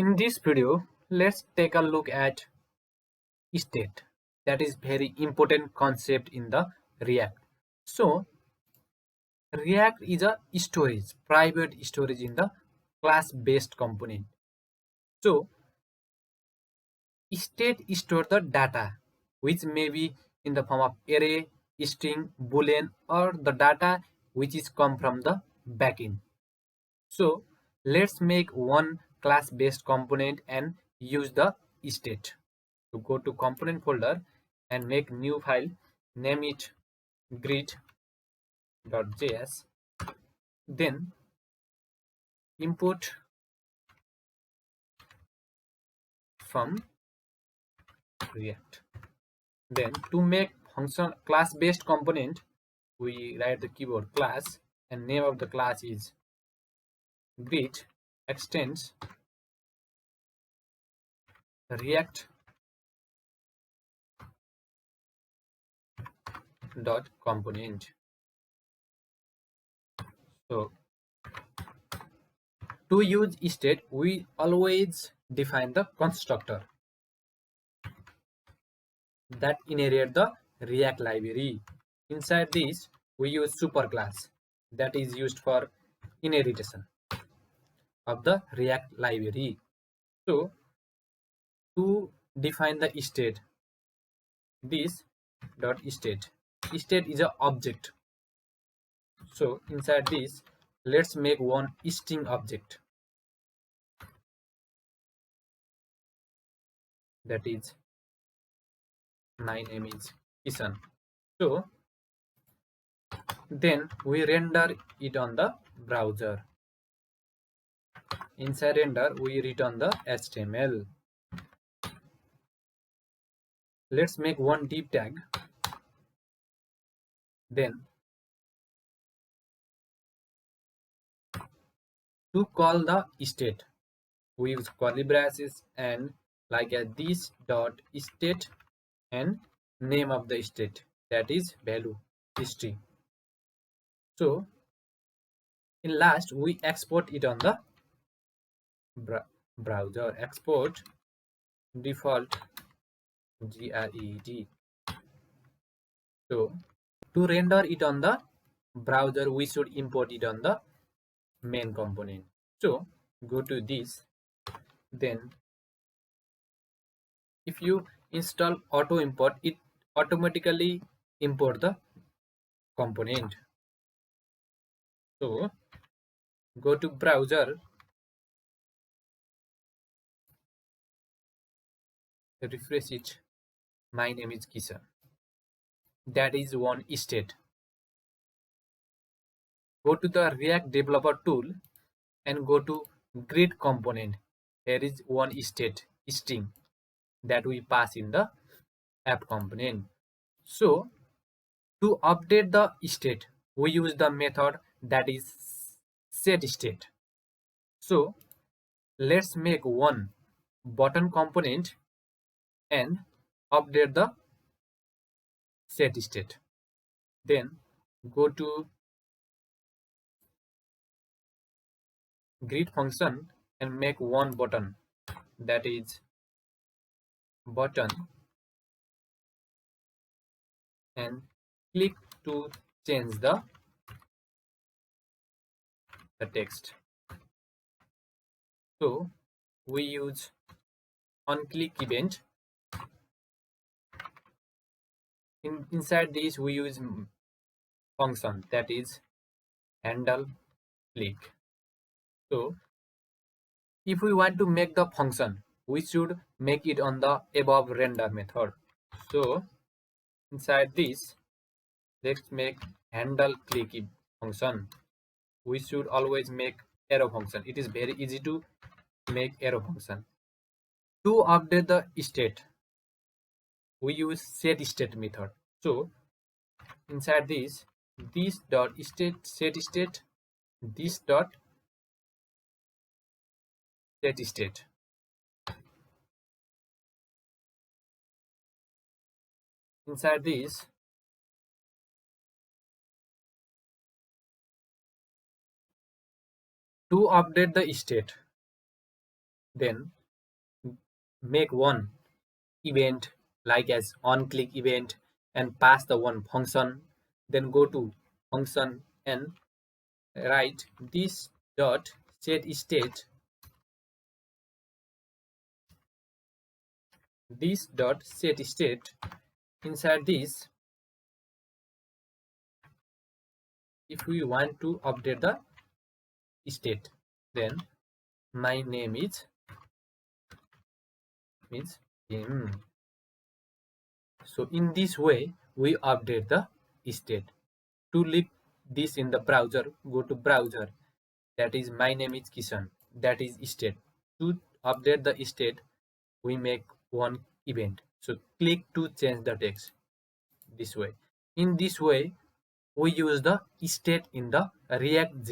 In this video, let's take a look at state. That is very important concept in the React. So React is a storage, private storage in the class-based component. So state store the data, which may be in the form of array, string, boolean, or the data which is come from the backend. So let's make one class-based component and use the state. To go to component folder and make new file, name it grid.js, then import from React. Then to make function class-based component, we write the keyword class and name of the class is grid extends react dot component. So to use state, we always define the constructor that inherit the React library. Inside this, we use superclass that is used for inheritance of the React library. So to define the state, this dot state is an object. So inside this, let's make one string object, that is my name is Kisan. So then we render it on the browser. Inside render, we return the HTML. Let's make one div tag. Then to call the state, we use curly braces and like this dot state and name of the state, that is value history. So in last, we export it on the browser. Export default gred. So to render it on the browser, we should import it on the main component. So go to this, then if you install auto import, it automatically import the component. So go to browser, refresh it. My name is Kisan. That is one state. Go to the React developer tool and go to grid component. There is one state string that we pass in the app component. So to update the state, we use the method that is set state. So let's make one button component and update the set state. Then go to grid function and make one button, that is button, and click to change the text. So we use onClick event. Inside this, we use function that is handle click. So if we want to make the function, we should make it on the above render method. So inside this, let's make handle click function. We should always make arrow function. It is very easy to make arrow function. To update the state, we use set state method. So inside this dot state set state, this dot set state. Inside this, to update the state, then make one event like as on click event and pass the one function, then go to function and write this dot set state, this dot set state. Inside this, if we want to update the state, then my name is means Tim. So in this way we update the state. To leave this in the browser, go to browser, that is my name is Kishan, that is state. To update the state, we make one event. So click to change the text this way. In this way we use the state in the React.js.